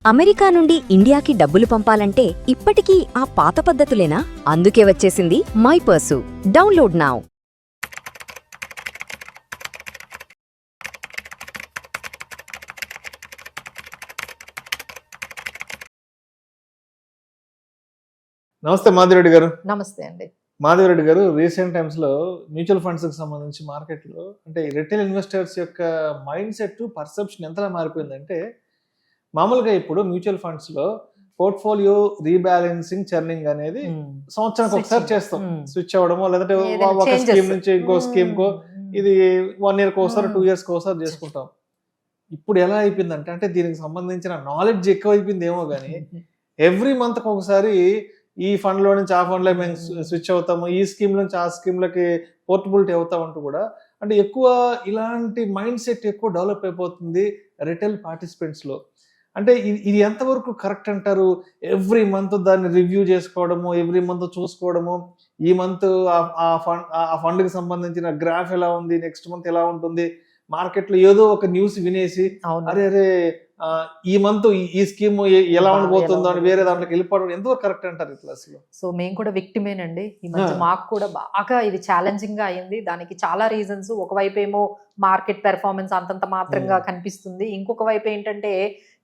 America నుండి ఇండియాకి డబ్బులు పంపాలంటే ఇప్పటికీ ఆ పాత పద్ధతులేనా? అందుకే వచ్చేసింది మై పర్సు. Download now. నమస్తే మాధురెడ్డి గారు. నమస్తే అండి. మాధురెడ్డి గారు, రీసెంట్ టైమ్స్ లో మ్యూచువల్ ఫండ్స్ కి సంబంధించి మార్కెట్ లో అంటే రిటైల్ ఇన్వెస్టర్స్ యొక్క మైండ్ సెట్ పర్సెప్షన్ ఎంతలా మారిపోయిందంటే, మామూలుగా ఇప్పుడు మ్యూచువల్ ఫండ్స్ లో పోర్ట్ఫోలియో రీబ్యాలెన్సింగ్ చర్నింగ్ అనేది సంవత్సరానికి ఒకసారి చేస్తాం. స్విచ్ అవ్వడమో లేదంటే ఒక స్కీమ్ నుంచి ఇంకో స్కీమ్ కో ఇది 1 year కోసారి 2 years కోసారి చేసుకుంటాం. ఇప్పుడు ఎలా అయిపోయిందంటే, అంటే దీనికి సంబంధించిన నాలెడ్జ్ ఎక్కువ అయిపోయింది ఏమో కానీ ఎవ్రీ మంత్ ఒకసారి ఈ ఫండ్ లో నుంచి ఆ ఫండ్ లో మేము స్విచ్ అవుతాము, ఈ స్కీమ్ నుంచి ఆ స్కీమ్లకి పోర్టబిలిటీ అవుతామంటూ కూడా అంటే ఎక్కువ ఇలాంటి మైండ్ సెట్ ఎక్కువ డెవలప్ అయిపోతుంది రిటైల్ పార్టిసిపెంట్స్ లో. అంటే ఇది ఎంతవరకు కరెక్ట్ అంటారు? ఎవ్రీ మంత్ దాన్ని రివ్యూ చేసుకోవడము, ఎవ్రీ మంత్ చూసుకోవడము, ఈ మంత్ ఆ ఫండ్ కి సంబంధించిన గ్రాఫ్ ఎలా ఉంది, నెక్స్ట్ మంత్ ఎలా ఉంటుంది, మార్కెట్ లో ఏదో ఒక న్యూస్ వినేసి అరే అరే ఈ మంత్ ఈ స్కీమ్ ఎలా ఉండబోతుందో అని వేరే దాంట్లోకి వెళ్ళిపోవడం ఎంతవరకు కరెక్ట్ అంటారు ఇట్లా అసలు? సో మేము కూడా విక్టిమేనండి. ఈ మధ్య మాకు కూడా బాగా ఇది ఛాలెంజింగ్ గా అయింది. దానికి చాలా రీజన్స్. ఒకవైపు ఏమో మార్కెట్ పెర్ఫార్మెన్స్ అంతంత మాత్రంగా కనిపిస్తుంది, ఇంకొక వైపు ఏంటంటే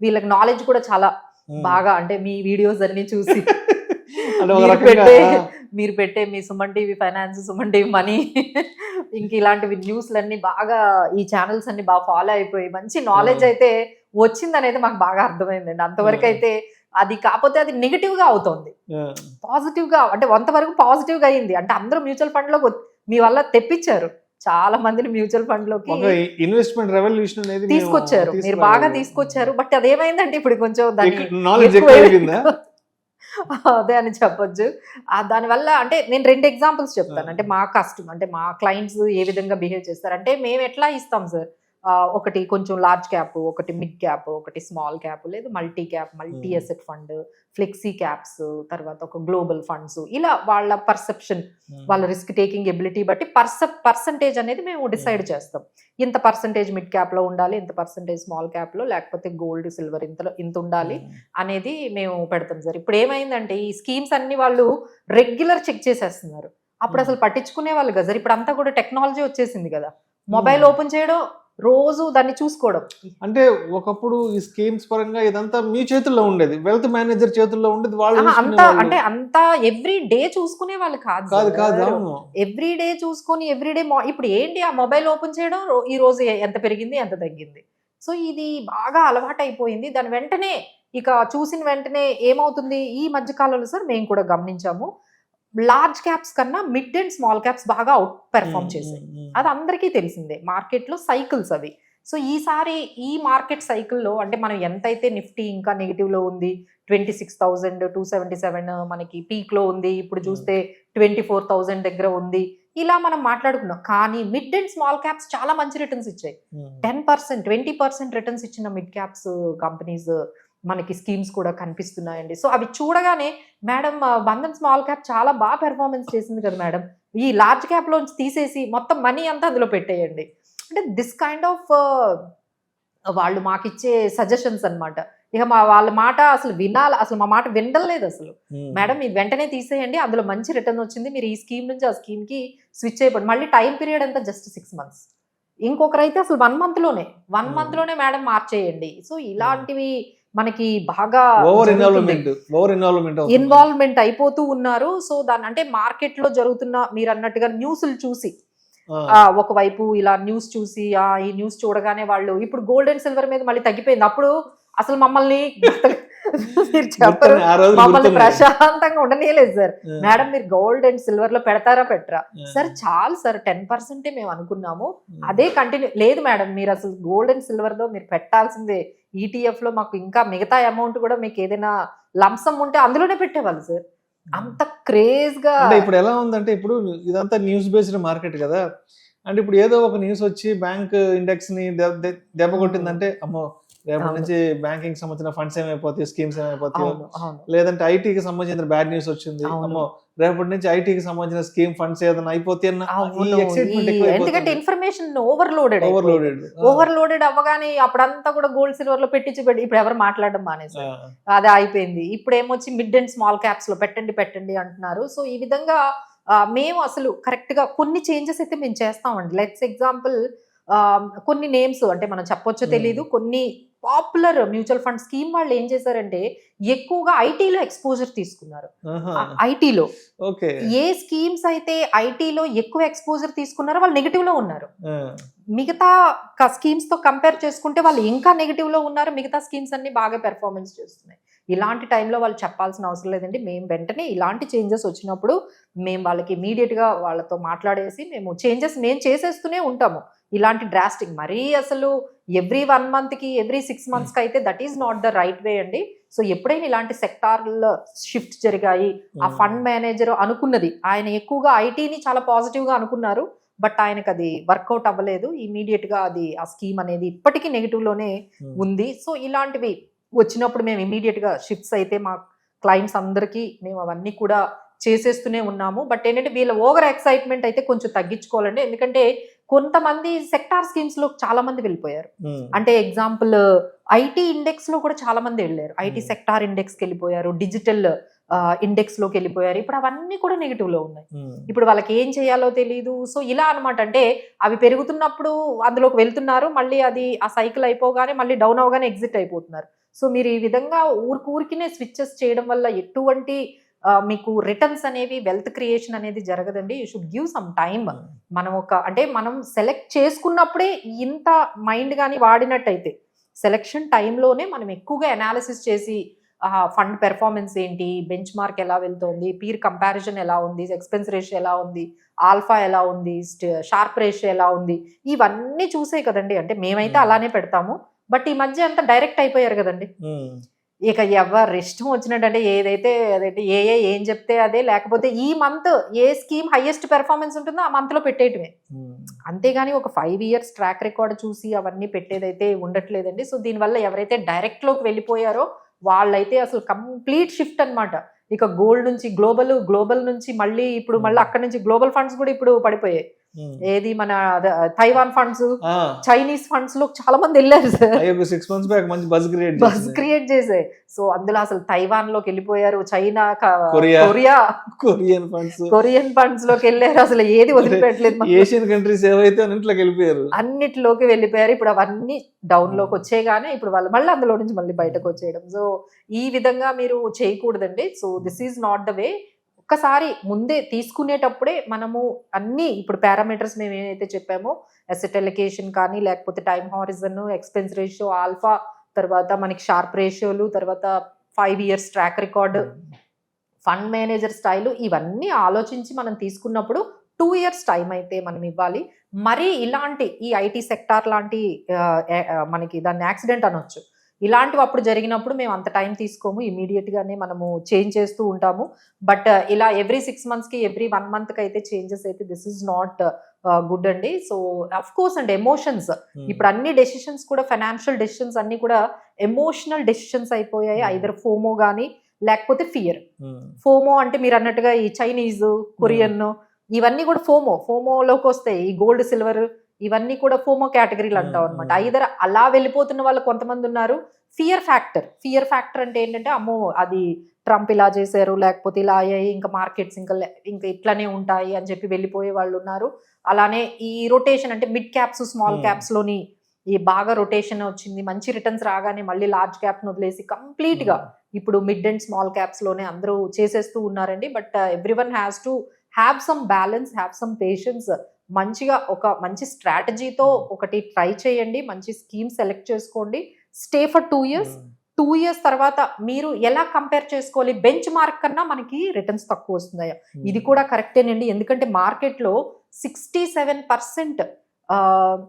వీళ్ళకి నాలెడ్జ్ కూడా చాలా బాగా, అంటే మీ వీడియోస్ అన్ని చూసి మీరు పెట్టే మీ Suman TV finance, Suman TV money, ఇంక ఇలాంటివి న్యూస్లన్నీ బాగా ఈ ఛానల్స్ అన్ని బాగా ఫాలో అయిపోయి మంచి నాలెడ్జ్ అయితే వచ్చింది అనేది మాకు బాగా అర్థమైందండి. అంతవరకు అయితే అది కాకపోతే అది నెగిటివ్ గా అవుతుంది. పాజిటివ్ గా అంటే అంతవరకు పాజిటివ్ గా అయింది. అంటే అందరూ మ్యూచువల్ ఫండ్ లో మీ వల్ల తెప్పించారు, చాలా మందిని మ్యూచువల్ ఫండ్ లోకి ఇన్వెస్ట్మెంట్ రెవల్యూషన్ అనేది తీసుకొచ్చారు, మీరు బాగా తీసుకొచ్చారు. బట్ అదేమైందంటే ఇప్పుడు కొంచెం అదే అని చెప్పొచ్చు. దానివల్ల అంటే నేను 2 ఎగ్జాంపుల్స్ చెప్తాను. అంటే మా కస్టమర్ అంటే మా క్లయింట్స్ ఏ విధంగా బిహేవ్ చేస్తారు అంటే, మేము ఎట్లా ఇస్తాం సార్, ఒకటి కొంచెం లార్జ్ క్యాప్, ఒకటి మిడ్ క్యాప్, ఒకటి స్మాల్ క్యాప్, లేదు multi cap, multi asset fund, flexi caps, తర్వాత ఒక గ్లోబల్ ఫండ్స్, ఇలా వాళ్ళ పర్సెప్షన్, వాళ్ళ రిస్క్ టేకింగ్ ఎబిలిటీ బట్టి పర్సంటేజ్ అనేది మేము డిసైడ్ చేస్తాం. ఇంత పర్సంటేజ్ మిడ్ క్యాప్ లో ఉండాలి, ఇంత పర్సంటేజ్ స్మాల్ క్యాప్ లో, లేకపోతే గోల్డ్ సిల్వర్ ఇంత ఉండాలి అనేది మేము పెడతాం సార్. ఇప్పుడు ఏమైందంటే ఈ స్కీమ్స్ అన్ని వాళ్ళు రెగ్యులర్ చెక్ చేసేస్తున్నారు. అప్పుడు అసలు పట్టించుకునే వాళ్ళు కదా సార్. ఇప్పుడు అంతా కూడా టెక్నాలజీ వచ్చేసింది కదా, మొబైల్ ఓపెన్ చేయడం, రోజు దాన్ని చూసుకోవడం. అంటే ఒకప్పుడు ఈ స్కీమ్స్ పరంగా ఇదంతా మీ చేతుల్లో ఉండేది, వెల్త్ మేనేజర్ చేతుల్లో ఉండేది. వాళ్ళు అంటే అంతా ఎవ్రీ డే చూసుకునే వాళ్ళు కాదు. ఎవ్రీ డే చూసుకొని ఎవ్రీ డే ఇప్పుడు ఏంటి, ఆ మొబైల్ ఓపెన్ చేయడం, ఈ రోజు ఎంత పెరిగింది ఎంత తగ్గింది. సో ఇది బాగా అలవాటు అయిపోయింది. దాని వెంటనే ఇక చూసిన వెంటనే ఏమవుతుంది, ఈ మధ్య కాలంలో సార్ మేము కూడా గమనించాము, లార్జ్ క్యాప్స్ కన్నా మిడ్ అండ్ స్మాల్ క్యాప్స్ బాగా అవుట్ పెర్ఫార్మ్ చేశాయి. అది అందరికీ తెలిసిందే, మార్కెట్లో సైకిల్స్ అవి. సో ఈసారి ఈ మార్కెట్ సైకిల్లో అంటే మనం ఎంతైతే నిఫ్టీ ఇంకా నెగిటివ్ లో ఉంది, 26,277 మనకి పీక్ లో ఉంది, ఇప్పుడు చూస్తే 24,000 దగ్గర ఉంది, ఇలా మనం మాట్లాడుకున్నాం. కానీ మిడ్ అండ్ స్మాల్ క్యాప్స్ చాలా మంచి రిటర్న్స్ ఇచ్చాయి. 10%, 20% రిటర్న్స్ ఇచ్చిన మిడ్ క్యాప్స్ కంపెనీస్ మనకి స్కీమ్స్ కూడా కనిపిస్తున్నాయండి. సో అవి చూడగానే మేడం బంధన్ స్మాల్ క్యాప్ చాలా బాగా పెర్ఫార్మెన్స్ చేసింది కదా మేడం, ఈ లార్జ్ క్యాప్ లోంచి తీసేసి మొత్తం మనీ అంతా అందులో పెట్టేయండి అంటే దిస్ కైండ్ ఆఫ్ వాళ్ళు మాకు ఇచ్చే సజెషన్స్ అనమాట. ఇక వాళ్ళ మాట అసలు వినాలి, అసలు మా మాట వినలేదు అసలు. మేడం ఇది వెంటనే తీసేయండి, అందులో మంచి రిటర్న్ వచ్చింది, మీరు ఈ స్కీమ్ నుంచి ఆ స్కీమ్ కి స్విచ్ అయిపోండి. మళ్ళీ టైం పీరియడ్ అంతా జస్ట్ 6 months. ఇంకొకరైతే అసలు 1 month లోనే మేడం మార్చేయండి. సో ఇలాంటివి మనకి బాగా ఇన్వాల్వ్మెంట్ అయిపోతూ ఉన్నారు. సో దాని అంటే మార్కెట్ లో జరుగుతున్న మీరు అన్నట్టుగా న్యూస్లు చూసి, ఒకవైపు ఇలా న్యూస్ చూసి ఈ న్యూస్ చూడగానే వాళ్ళు ఇప్పుడు గోల్డ్ అండ్ సిల్వర్ మీద మళ్ళీ తగ్గిపోయింది. అప్పుడు అసలు మమ్మల్ని మీరు చెప్పరు, మమ్మల్ని ప్రశాంతంగా ఉండనేలేదు సార్. మేడం మీరు గోల్డ్ అండ్ సిల్వర్ లో పెడతారా పెట్టరా సార్? చాలు సార్ 10% మేము అనుకున్నాము, అదే కంటిన్యూ. లేదు మేడం మీరు అసలు గోల్డ్ అండ్ సిల్వర్ లో మీరు పెట్టాల్సిందే, ETF లో మాకు ఇంకా మిగతా అమౌంట్ కూడా మీకు ఏదైనా లంసం ఉంటే అందులోనే పెట్టేవాళ్ళు సార్. అంత క్రేజ్ గా. ఇప్పుడు ఎలా ఉందంటే, ఇప్పుడు ఇదంతా న్యూస్ బేస్డ్ మార్కెట్ కదా, అంటే ఇప్పుడు ఏదో ఒక న్యూస్ వచ్చి బ్యాంక్ ఇండెక్స్ ని దెబ్బ కొట్టిందంటే, అమ్మో రేపటి అవును. నుంచి బ్యాంకింగ్ సంబంధించిన ఫండ్స్ ఏమైపోతాయి, స్కీమ్స్ ఏమైపోతాయో, అవును అవును లేదంటే ఐటీకి సంబంధించిన బ్యాడ్ న్యూస్ వచ్చింది, అవును. అమ్మో రేపటి నుంచి ఐటీకి సంబంధించిన స్కీమ్ ఫండ్స్ ఏదైనా అయిపోతాయి అన్న ఈ అవును ఎక్సైట్మెంట్ ఎందుకంటే ఎక్కువ ఇన్ఫర్మేషన్ ఓవర్లోడెడ్ ఓవర్లోడెడ్. ఓవర్లోడెడ్ అవ్వగానే అప్పుడంతా కూడా గోల్డ్ సిల్వర్ లో పెట్టి ఇప్పుడు ఎవరు మాట్లాడడం మానేశారు. అది అయిపోయింది. ఇప్పుడు ఏమొచ్చి మిడ్ అండ్ స్మాల్ క్యాప్స్ లో పెట్టండి అంటున్నారు. సో ఈ విధంగా మేము అసలు కరెక్ట్ గా కొన్ని చేంజెస్ అయితే మేము చేస్తామండి. లెట్స్ ఎగ్జాంపుల్ కొన్ని నేమ్స్ అంటే మనం చెప్పొచ్చో తెలీదు, కొన్ని పాపులర్ మ్యూచువల్ ఫండ్ స్కీమ్ వాళ్ళు ఏం చేశారంటే ఎక్కువగా ఐటీలో ఎక్స్పోజర్ తీసుకున్నారు. ఐటీలో ఓకే, ఏ స్కీమ్స్ అయితే ఐటీలో ఎక్కువ ఎక్స్పోజర్ తీసుకున్నారో వాళ్ళు నెగిటివ్ లో ఉన్నారు. మిగతా స్కీమ్స్ తో కంపేర్ చేసుకుంటే వాళ్ళు ఇంకా నెగిటివ్ లో ఉన్నారు. మిగతా స్కీమ్స్ అన్ని బాగా పెర్ఫార్మెన్స్ చేస్తున్నాయి. ఇలాంటి టైంలో వాళ్ళు చెప్పాల్సిన అవసరం లేదండి. మేము వెంటనే ఇలాంటి చేంజెస్ వచ్చినప్పుడు మేము వాళ్ళకి ఇమీడియట్ గా వాళ్ళతో మాట్లాడేసి మేము చేంజెస్ మేము చేసేస్తూనే ఉంటాము. ఇలాంటి డ్రాస్టిక్ మరీ అసలు ఎవ్రీ 1 month కి ఎవ్రీ 6 months కి అయితే that is not the right way అండి. సో ఎప్పుడైనా ఇలాంటి సెక్టార్లో షిఫ్ట్ జరిగాయి, ఆ ఫండ్ మేనేజర్ అనుకున్నది ఆయన ఎక్కువగా ఐటీని చాలా పాజిటివ్ గా అనుకున్నారు, బట్ ఆయనకు అది వర్కౌట్ అవ్వలేదు. ఇమీడియట్ గా అది ఆ స్కీమ్ అనేది ఇప్పటికీ నెగిటివ్ లోనే ఉంది. సో ఇలాంటివి వచ్చినప్పుడు మేము ఇమీడియట్ గా షిఫ్ట్స్ అయితే మా క్లయింట్స్ అందరికీ మేము అవన్నీ కూడా చేసేస్తూనే ఉన్నాము. బట్ ఏంటంటే వీళ్ళ ఓవర్ ఎక్సైట్మెంట్ అయితే కొంచెం తగ్గించుకోవాలండి. ఎందుకంటే కొంతమంది సెక్టార్ స్కీమ్స్ లో చాలా మంది వెళ్ళిపోయారు. అంటే ఎగ్జాంపుల్ ఐటీ ఇండెక్స్ లో కూడా చాలా మంది వెళ్ళారు. ఐటీ సెక్టార్ ఇండెక్స్ కి వెళ్ళిపోయారు, డిజిటల్ ఇండెక్స్ లోకి వెళ్ళిపోయారు. ఇప్పుడు అవన్నీ కూడా నెగిటివ్ లో ఉన్నాయి. ఇప్పుడు వాళ్ళకి ఏం చేయాలో తెలియదు. సో ఇలా అనమాట. అంటే అవి పెరుగుతున్నప్పుడు అందులోకి వెళ్తున్నారు, మళ్ళీ అది ఆ సైకిల్ అయిపోగానే మళ్ళీ డౌన్ అవగానే ఎగ్జిట్ అయిపోతున్నారు. సో మీరు ఈ విధంగా ఊరికినే స్విచ్చెస్ చేయడం వల్ల ఎటువంటి మీకు రిటర్న్స్ అనేవి, వెల్త్ క్రియేషన్ అనేది జరగదండి. You should give some time. మనం మనం సెలెక్ట్ చేసుకున్నప్పుడే ఇంత మైండ్ కానీ వాడినట్టయితే సెలెక్షన్ టైంలోనే మనం ఎక్కువగా అనాలిసిస్ చేసి ఫండ్ పెర్ఫార్మెన్స్ ఏంటి, బెంచ్ మార్క్ ఎలా వెళ్తోంది, పీర్ కంపారిజన్ ఎలా ఉంది, ఎక్స్పెన్స్ రేషియో ఎలా ఉంది, ఆల్ఫా ఎలా ఉంది, షార్ప్ రేషియో ఎలా ఉంది, ఇవన్నీ చూసే కదండి. అంటే మేమైతే అలానే పెడతాము. బట్ ఈ మధ్య అంతా డైరెక్ట్ అయిపోయారు కదండి. ఇక ఎవరు ఇష్టం వచ్చినట్టు అంటే ఏదైతే అదైతే ఏం చెప్తే అదే, లేకపోతే ఈ మంత్ ఏ స్కీమ్ హైయెస్ట్ పెర్ఫార్మెన్స్ ఉంటుందో ఆ మంత్ లో పెట్టేయటమే. అంతేగాని ఒక 5 years ట్రాక్ రికార్డ్ చూసి అవన్నీ పెట్టేదైతే ఉండట్లేదండి. సో దీనివల్ల ఎవరైతే డైరెక్ట్ లోకి వెళ్ళిపోయారో వాళ్ళైతే అసలు కంప్లీట్ షిఫ్ట్ అన్నమాట. ఇక గోల్డ్ నుంచి గ్లోబల్ నుంచి మళ్ళీ ఇప్పుడు మళ్ళీ అక్కడ నుంచి గ్లోబల్ ఫండ్స్ కూడా ఇప్పుడు పడిపోయాయి. ఏది మన తైవాన్ ఫండ్స్, చైనీస్ ఫండ్స్ లో చాలా మంది వెళ్ళారు సార్. 6 months బ్యాక్ మంచి బజ్ క్రియేట్ చేసాయి. సో అందులో అసలు తైవాన్ లోకి వెళ్ళిపోయారు, చైనా, కొరియన్ ఫండ్స్ లోకి వెళ్ళారు. అసలు ఏది వదిలిపెట్టలేదు. ఏషియన్ కంట్రీస్ ఏవైతే అన్నిటిలోకి వెళ్ళిపోయారు. ఇప్పుడు అవన్నీ డౌన్ లోకి వచ్చేగానే ఇప్పుడు వాళ్ళు మళ్ళీ అందులో నుంచి మళ్ళీ బయటకు వచ్చేయడం. సో ఈ విధంగా మీరు చేయకూడదండి. So this is not the way. ఒక్కసారి ముందే తీసుకునేటప్పుడే మనము అన్ని ఇప్పుడు పారామీటర్స్ మేము ఏదైతే చెప్పామో, అసెట్ అలొకేషన్ కానీ, లేకపోతే time horizon, expense ratio, alpha, తర్వాత మనకి షార్ప్ రేషియోలు, తర్వాత 5 years track record, fund manager style, ఇవన్నీ ఆలోచించి మనం తీసుకున్నప్పుడు 2 years టైం అయితే మనం ఇవ్వాలి. మరి ఇలాంటి ఈ ఐటీ సెక్టార్ లాంటి మనకి దాన్ని యాక్సిడెంట్ అనొచ్చు, ఇలాంటివి అప్పుడు జరిగినప్పుడు మేము అంత టైం తీసుకోము, ఇమీడియట్ గానే మనము చేంజ్ చేస్తూ ఉంటాము. బట్ ఇలా ఎవ్రీ 6 months కి ఎవ్రీ 1 month కి అయితే చేంజెస్ అయితే దిస్ ఇస్ నాట్ గుడ్ అండి. సో అఫ్ కోర్స్ అండి ఎమోషన్స్, ఇప్పుడు అన్ని డెసిషన్స్ కూడా ఫైనాన్షియల్ డెసిషన్స్ అన్ని కూడా ఎమోషనల్ డెసిషన్స్ అయిపోయాయి. ఐదర్ ఫోమో కానీ లేకపోతే ఫియర్. ఫోమో అంటే మీరు అన్నట్టుగా ఈ చైనీస్, కొరియన్ ఇవన్నీ కూడా ఫోమోలోకి వస్తాయి. ఈ గోల్డ్ సిల్వర్ ఇవన్నీ కూడా ఫోమో కేటగిరీలు అంటాం అనమాట. ఐదర్ అలా వెళ్ళిపోతున్న వాళ్ళు కొంతమంది ఉన్నారు. ఫియర్ ఫ్యాక్టర్ అంటే ఏంటంటే అమ్మో అది ట్రంప్ ఇలా చేశారు, లేకపోతే ఇలా అయ్యాయి, ఇంకా మార్కెట్స్ ఇంకా ఇట్లానే ఉంటాయి అని చెప్పి వెళ్ళిపోయే వాళ్ళు ఉన్నారు. అలానే ఈ రొటేషన్ అంటే మిడ్ క్యాప్స్, స్మాల్ క్యాప్స్ లోని ఈ బాగా రొటేషన్ వచ్చింది, మంచి రిటర్న్స్ రాగానే మళ్ళీ లార్జ్ క్యాప్ ను వదిలేసి కంప్లీట్ గా ఇప్పుడు మిడ్ అండ్ స్మాల్ క్యాప్స్ లోనే అందరూ చేసేస్తూ ఉన్నారండి. But everyone has to have some balance, have some patience. మంచిగా ఒక మంచి స్ట్రాటజీతో ఒకటి ట్రై చేయండి, మంచి స్కీమ్ సెలెక్ట్ చేసుకోండి, స్టే ఫర్ 2 years. 2 years తర్వాత మీరు ఎలా కంపేర్ చేసుకోవాలి, బెంచ్ మార్క్ కన్నా మనకి రిటర్న్స్ తక్కువ వస్తున్నాయా, ఇది కూడా కరెక్టేనండి. ఎందుకంటే మార్కెట్లో 67%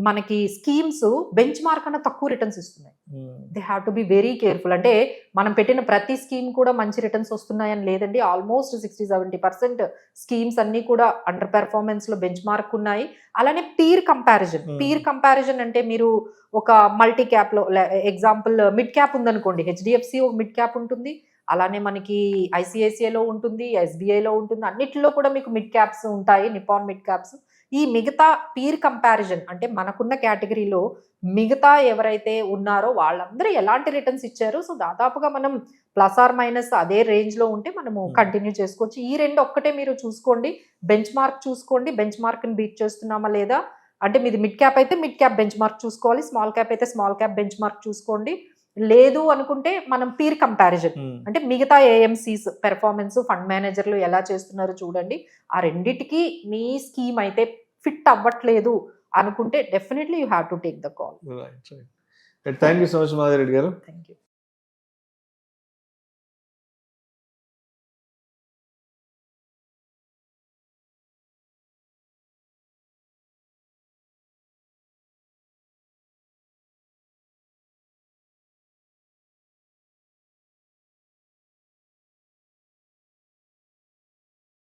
మనకి స్కీమ్స్ బెంచ్ మార్క్ కన్నా తక్కువ రిటర్న్స్ ఇస్తున్నాయి. They have to be very careful. అంటే మనం పెట్టిన ప్రతి స్కీమ్ కూడా మంచి రిటర్న్స్ వస్తున్నాయని లేదండి. ఆల్మోస్ట్ 60-70% స్కీమ్స్ అన్ని కూడా అండర్ పెర్ఫార్మెన్స్ లో బెంచ్ మార్క్ ఉన్నాయి. అలానే పీర్ కంపారిజన్ అంటే మీరు ఒక మల్టీ క్యాప్ లో ఎగ్జాంపుల్ మిడ్ క్యాప్ ఉందనుకోండి, హెచ్డిఎఫ్సి ఒక మిడ్ క్యాప్ ఉంటుంది, అలానే మనకి ఐసిఐసిఐలో ఉంటుంది, ఎస్బీఐలో ఉంటుంది, అన్నిటిలో కూడా మీకు మిడ్ క్యాప్స్ ఉంటాయి, నిపాన్ మిడ్ క్యాప్స్. ఈ మిగతా పీర్ కంపారిజన్ అంటే మనకున్న కేటగిరీలో మిగతా ఎవరైతే ఉన్నారో వాళ్ళందరూ ఎలాంటి రిటర్న్స్ ఇచ్చారు, సో దాదాపుగా మనం ప్లస్ ఆర్ మైనస్ అదే రేంజ్ లో ఉంటే మనము కంటిన్యూ చేసుకోవచ్చు. ఈ రెండు ఒక్కటే మీరు చూసుకోండి, బెంచ్ మార్క్ చూసుకోండి, బెంచ్ మార్క్ ని బీట్ చేస్తున్నామా లేదా. అంటే మీది మిడ్ క్యాప్ అయితే మిడ్ క్యాప్ బెంచ్ మార్క్ చూసుకోవాలి, స్మాల్ క్యాప్ అయితే స్మాల్ క్యాప్ బెంచ్ మార్క్ చూసుకోండి. లేదు అనుకుంటే మనం పీర్ కంపారిజన్ అంటే మిగతా ఏఎంసీస్ పెర్ఫార్మెన్స్, ఫండ్ మేనేజర్లు ఎలా చేస్తున్నారో చూడండి. ఆ రెండిటికి మీ స్కీమ్ అయితే ఫిట్ అవ్వట్లేదు అనుకుంటే definitely you have to take the call. Thank you so much Madhavi Reddy garu. Thank you.